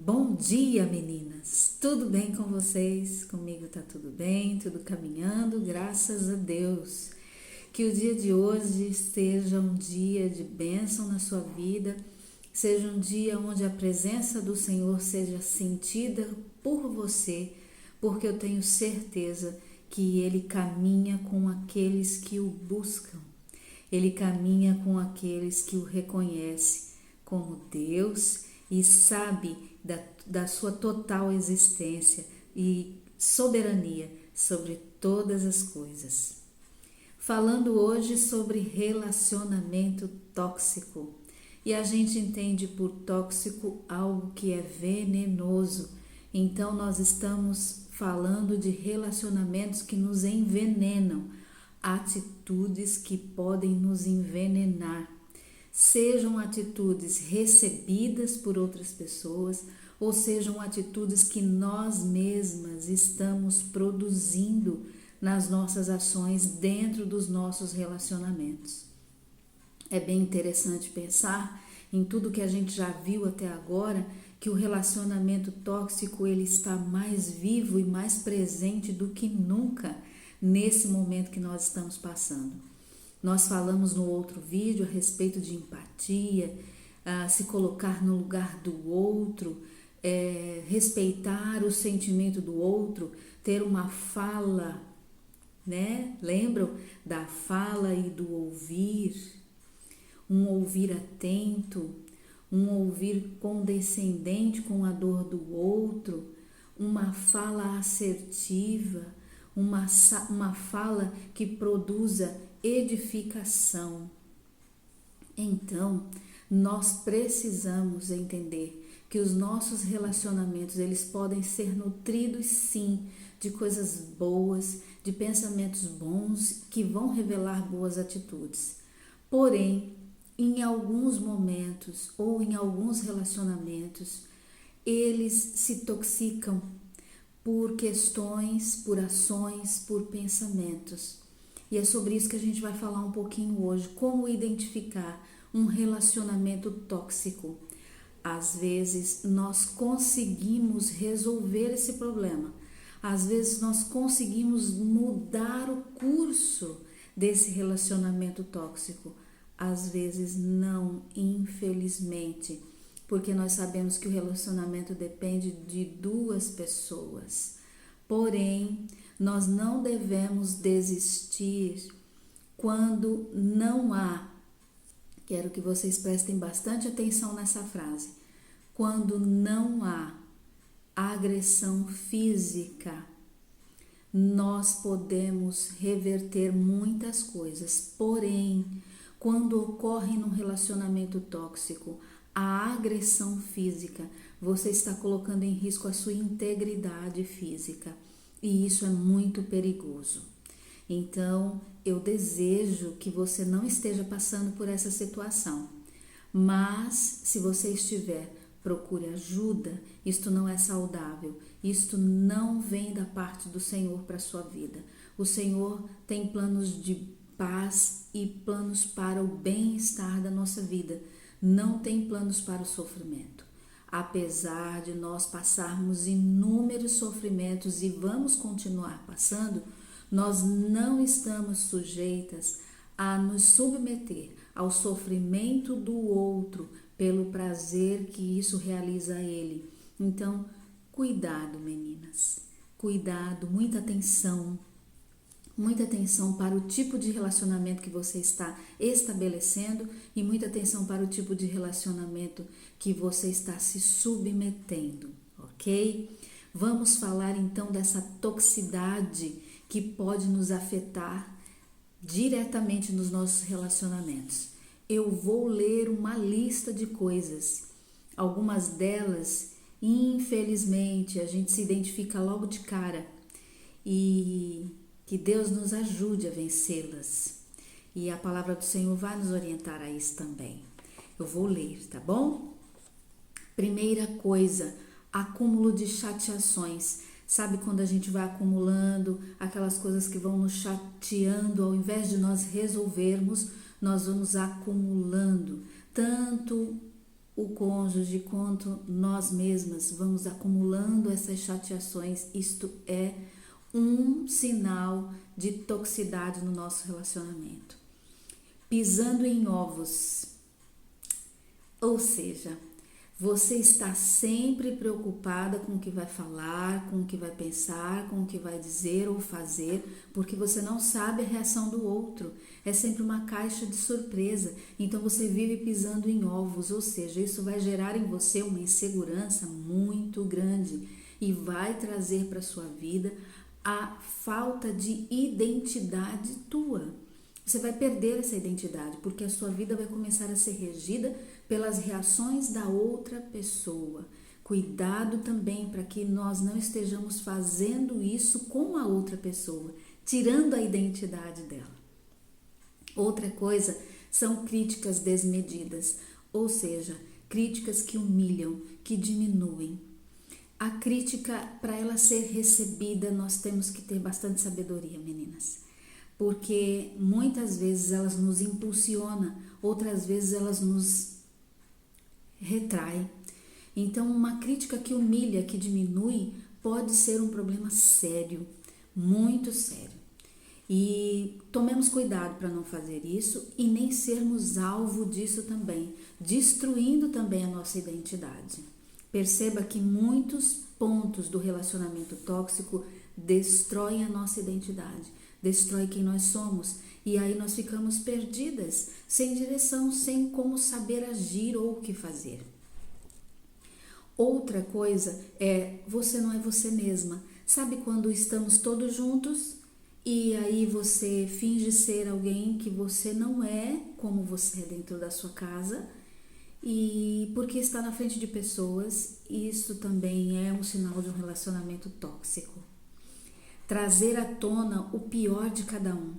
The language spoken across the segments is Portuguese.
Bom dia, meninas! Tudo bem com vocês? Comigo tá tudo bem, tudo caminhando, graças a Deus. Que o dia de hoje seja um dia de bênção na sua vida, seja um dia onde a presença do Senhor seja sentida por você, porque eu tenho certeza que Ele caminha com aqueles que o buscam. Ele caminha com aqueles que o reconhecem como Deus e sabe da sua total existência e soberania sobre todas as coisas. Falando hoje sobre relacionamento tóxico. E a gente entende por tóxico algo que é venenoso. Então nós estamos falando de relacionamentos que nos envenenam, atitudes que podem nos envenenar. Sejam atitudes recebidas por outras pessoas ou sejam atitudes que nós mesmas estamos produzindo nas nossas ações dentro dos nossos relacionamentos. É bem interessante pensar em tudo que a gente já viu até agora, que o relacionamento tóxico ele está mais vivo e mais presente do que nunca nesse momento que nós estamos passando. Nós falamos no outro vídeo a respeito de empatia, se colocar no lugar do outro, respeitar o sentimento do outro, ter uma fala, né? Lembram da fala e do ouvir? Um ouvir atento, um ouvir condescendente com a dor do outro, uma fala assertiva, uma fala que produza edificação. Então, nós precisamos entender que os nossos relacionamentos, eles podem ser nutridos sim de coisas boas, de pensamentos bons que vão revelar boas atitudes. Porém, em alguns momentos ou em alguns relacionamentos, eles se toxicam por questões, por ações, por pensamentos. E é sobre isso que a gente vai falar um pouquinho hoje, como identificar um relacionamento tóxico. Às vezes nós conseguimos resolver esse problema, às vezes nós conseguimos mudar o curso desse relacionamento tóxico, às vezes não, infelizmente, porque nós sabemos que o relacionamento depende de duas pessoas. Porém, nós não devemos desistir quando não há. Quero que vocês prestem bastante atenção nessa frase. Quando não há agressão física, nós podemos reverter muitas coisas. Porém, quando ocorre num relacionamento tóxico a agressão física, você está colocando em risco a sua integridade física e isso é muito perigoso. Então, eu desejo que você não esteja passando por essa situação, mas se você estiver, procure ajuda. Isto não é saudável, isto não vem da parte do Senhor para a sua vida. O Senhor tem planos de paz e planos para o bem-estar da nossa vida, não tem planos para o sofrimento. Apesar de nós passarmos inúmeros sofrimentos e vamos continuar passando, nós não estamos sujeitas a nos submeter ao sofrimento do outro pelo prazer que isso realiza a ele. Então, cuidado, meninas, cuidado, muita atenção para o tipo de relacionamento que você está estabelecendo e muita atenção para o tipo de relacionamento que você está se submetendo, ok? Vamos falar então dessa toxicidade que pode nos afetar diretamente nos nossos relacionamentos. Eu vou ler uma lista de coisas. Algumas delas, infelizmente, a gente se identifica logo de cara e que Deus nos ajude a vencê-las. E a palavra do Senhor vai nos orientar a isso também. Eu vou ler, tá bom? Primeira coisa, acúmulo de chateações. Sabe quando a gente vai acumulando aquelas coisas que vão nos chateando, ao invés de nós resolvermos, nós vamos acumulando tanto o cônjuge quanto nós mesmas vamos acumulando essas chateações, isto é um sinal de toxicidade no nosso relacionamento. Pisando em ovos, ou seja, você está sempre preocupada com o que vai falar, com o que vai pensar, com o que vai dizer ou fazer, porque você não sabe a reação do outro. É sempre uma caixa de surpresa. Então você vive pisando em ovos, ou seja, isso vai gerar em você uma insegurança muito grande e vai trazer para sua vida a falta de identidade tua. Você vai perder essa identidade, porque a sua vida vai começar a ser regida pelas reações da outra pessoa. Cuidado também para que nós não estejamos fazendo isso com a outra pessoa, tirando a identidade dela. Outra coisa são críticas desmedidas, ou seja, críticas que humilham, que diminuem. A crítica, para ela ser recebida, nós temos que ter bastante sabedoria, meninas. Porque muitas vezes elas nos impulsionam, outras vezes elas nos retraem. Então, uma crítica que humilha, que diminui, pode ser um problema sério, muito sério. E tomemos cuidado para não fazer isso e nem sermos alvo disso também, destruindo também a nossa identidade. Perceba que muitos pontos do relacionamento tóxico destroem a nossa identidade, destrói quem nós somos, e aí nós ficamos perdidas, sem direção, sem como saber agir ou o que fazer. Outra coisa é, você não é você mesma. Sabe quando estamos todos juntos e aí você finge ser alguém que você não é, como você é dentro da sua casa, e porque está na frente de pessoas, isso também é um sinal de um relacionamento tóxico. Trazer à tona o pior de cada um,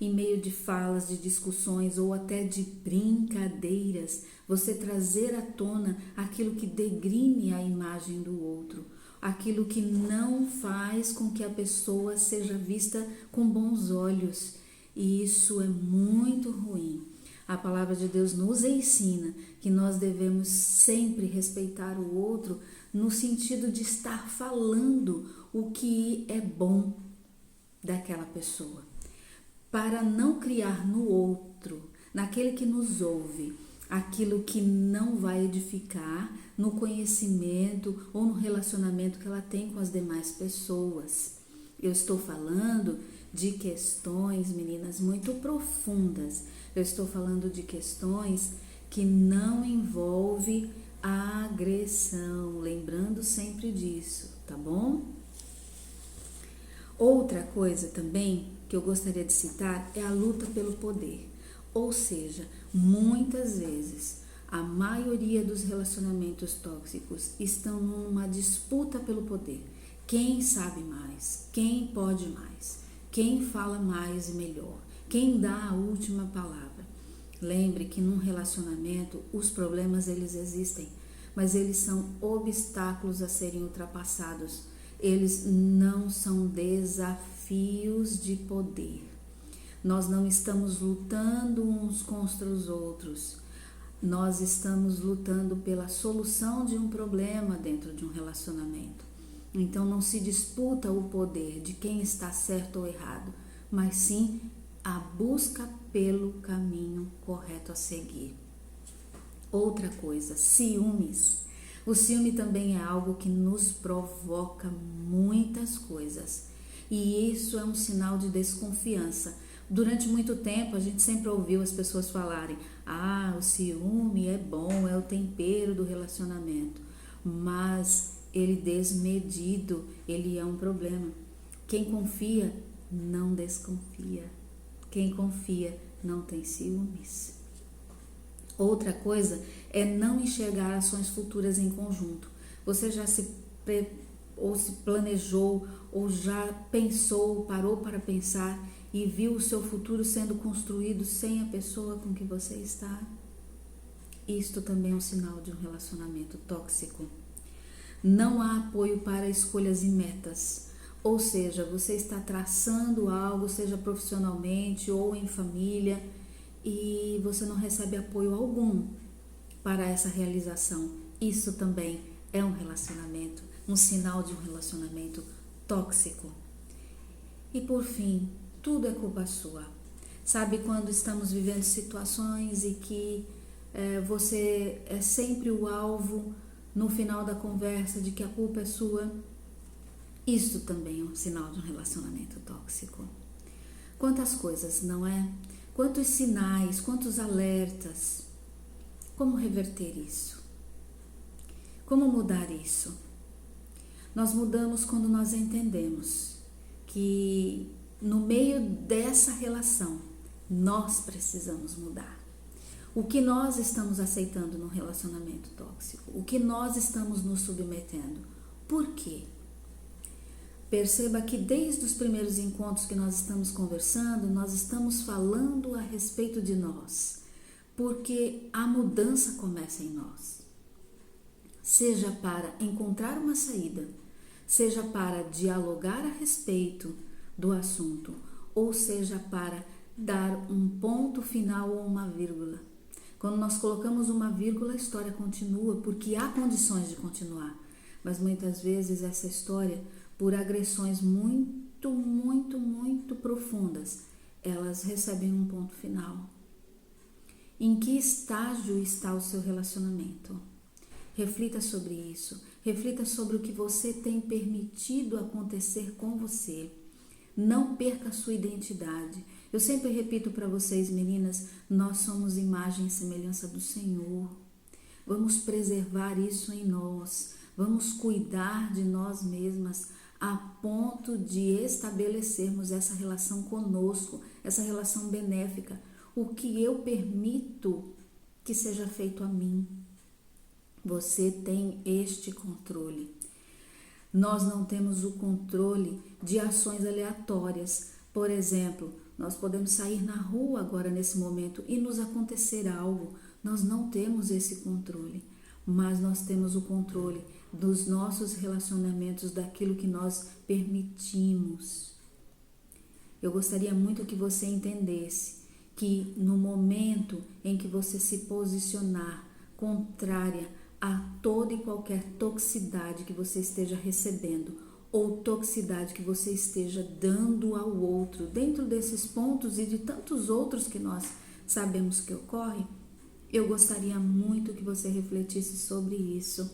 em meio de falas, de discussões ou até de brincadeiras, você trazer à tona aquilo que degrine a imagem do outro, aquilo que não faz com que a pessoa seja vista com bons olhos, e isso é muito ruim. A palavra de Deus nos ensina que nós devemos sempre respeitar o outro no sentido de estar falando o que é bom daquela pessoa, para não criar no outro, naquele que nos ouve, aquilo que não vai edificar no conhecimento ou no relacionamento que ela tem com as demais pessoas. Eu estou falando de questões, meninas, muito profundas. Eu estou falando de questões que não envolvem a agressão, lembrando sempre disso, tá bom? Outra coisa também que eu gostaria de citar é a luta pelo poder. Ou seja, muitas vezes a maioria dos relacionamentos tóxicos estão numa disputa pelo poder. Quem sabe mais? Quem pode mais? Quem fala mais e melhor? Quem dá a última palavra? Lembre que num relacionamento os problemas eles existem, mas eles são obstáculos a serem ultrapassados. Eles não são desafios de poder. Nós não estamos lutando uns contra os outros. Nós estamos lutando pela solução de um problema dentro de um relacionamento. Então não se disputa o poder de quem está certo ou errado, mas sim a busca pelo caminho correto a seguir. Outra coisa, ciúmes. O ciúme também é algo que nos provoca muitas coisas, e isso é um sinal de desconfiança. Durante muito tempo a gente sempre ouviu as pessoas falarem: ah, o ciúme é bom, é o tempero do relacionamento, mas ele desmedido, ele é um problema. Quem confia não desconfia, quem confia não tem ciúmes. Outra coisa é não enxergar ações futuras em conjunto. Você já se planejou ou já pensou, parou para pensar e viu o seu futuro sendo construído sem a pessoa com que você está? Isto também é um sinal de um relacionamento tóxico. Não há apoio para escolhas e metas. Ou seja, você está traçando algo, seja profissionalmente ou em família, e você não recebe apoio algum. para essa realização. Isso também é um relacionamento, um sinal de um relacionamento tóxico. E por fim, tudo é culpa sua. Sabe quando estamos vivendo situações e que você é sempre o alvo no final da conversa de que a culpa é sua? Isso também é um sinal de um relacionamento tóxico. Quantas coisas, não é? Quantos sinais, quantos alertas. Como reverter isso? Como mudar isso? Nós mudamos quando nós entendemos que no meio dessa relação nós precisamos mudar. O que nós estamos aceitando no relacionamento tóxico? O que nós estamos nos submetendo? Por quê? Perceba que desde os primeiros encontros que nós estamos conversando, nós estamos falando a respeito de nós, porque a mudança começa em nós. Seja para encontrar uma saída, seja para dialogar a respeito do assunto, ou seja para dar um ponto final ou uma vírgula. Quando nós colocamos uma vírgula, a história continua, porque há condições de continuar. Mas muitas vezes essa história, por agressões muito profundas, elas recebem um ponto final. Em que estágio está o seu relacionamento? Reflita sobre isso. Reflita sobre o que você tem permitido acontecer com você. Não perca a sua identidade. Eu sempre repito para vocês, meninas, nós somos imagem e semelhança do Senhor. Vamos preservar isso em nós. Vamos cuidar de nós mesmas a ponto de estabelecermos essa relação conosco, essa relação benéfica. O que eu permito que seja feito a mim. Você tem este controle. Nós não temos o controle de ações aleatórias. Por exemplo, nós podemos sair na rua agora nesse momento e nos acontecer algo. Nós não temos esse controle, mas nós temos o controle dos nossos relacionamentos, daquilo que nós permitimos. Eu gostaria muito que você entendesse que no momento em que você se posicionar contrária a toda e qualquer toxicidade que você esteja recebendo ou toxicidade que você esteja dando ao outro, dentro desses pontos e de tantos outros que nós sabemos que ocorrem, eu gostaria muito que você refletisse sobre isso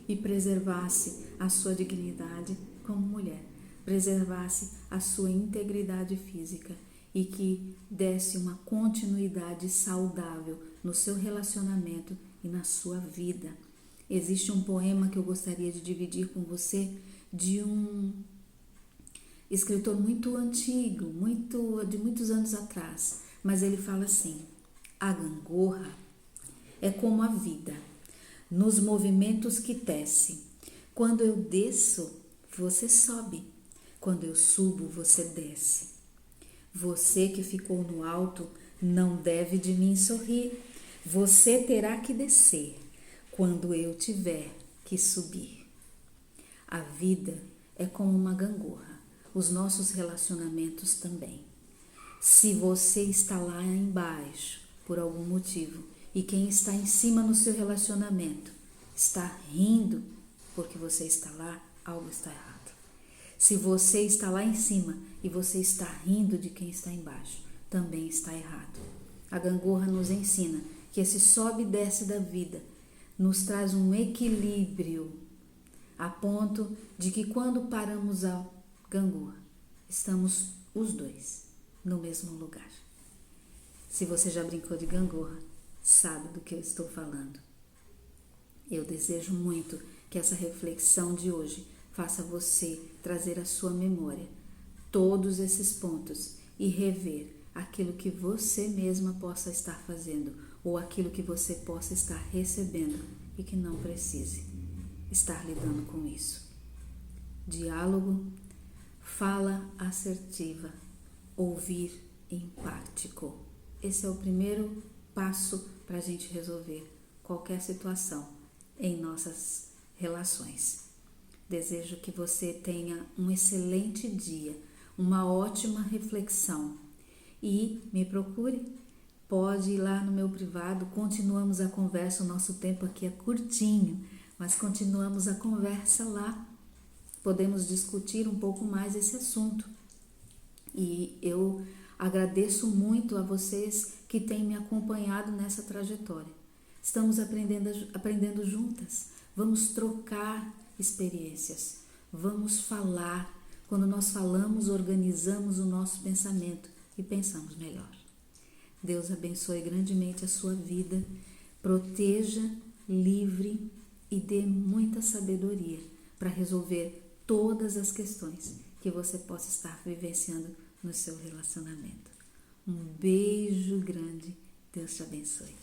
e preservasse a sua dignidade como mulher, preservasse a sua integridade física e que desse uma continuidade saudável no seu relacionamento e na sua vida. Existe um poema que eu gostaria de dividir com você de um escritor muito antigo, de muitos anos atrás, mas ele fala assim: a gangorra é como a vida, nos movimentos que tece. Quando eu desço, você sobe. Quando eu subo, você desce. Você que ficou no alto não deve de mim sorrir. Você terá que descer quando eu tiver que subir. A vida é como uma gangorra, os nossos relacionamentos também. Se você está lá embaixo por algum motivo e quem está em cima no seu relacionamento está rindo porque você está lá, algo está errado. Se você está lá em cima e você está rindo de quem está embaixo, também está errado. A gangorra nos ensina que esse sobe e desce da vida nos traz um equilíbrio a ponto de que quando paramos a gangorra, estamos os dois no mesmo lugar. Se você já brincou de gangorra, sabe do que eu estou falando. Eu desejo muito que essa reflexão de hoje faça você trazer à sua memória todos esses pontos e rever aquilo que você mesma possa estar fazendo ou aquilo que você possa estar recebendo e que não precise estar lidando com isso. Diálogo, fala assertiva, ouvir empático. Esse é o primeiro passo para a gente resolver qualquer situação em nossas relações. Desejo que você tenha um excelente dia, uma ótima reflexão e me procure pode ir lá no meu privado, continuamos a conversa, o nosso tempo aqui é curtinho, mas continuamos a conversa lá. Podemos discutir um pouco mais esse assunto. E eu agradeço muito a vocês que têm me acompanhado nessa trajetória. Estamos aprendendo juntas. Vamos trocar experiências. Vamos falar. Quando nós falamos, organizamos o nosso pensamento e pensamos melhor. Deus abençoe grandemente a sua vida. Proteja, livre e dê muita sabedoria para resolver todas as questões que você possa estar vivenciando no seu relacionamento. Um beijo grande. Deus te abençoe.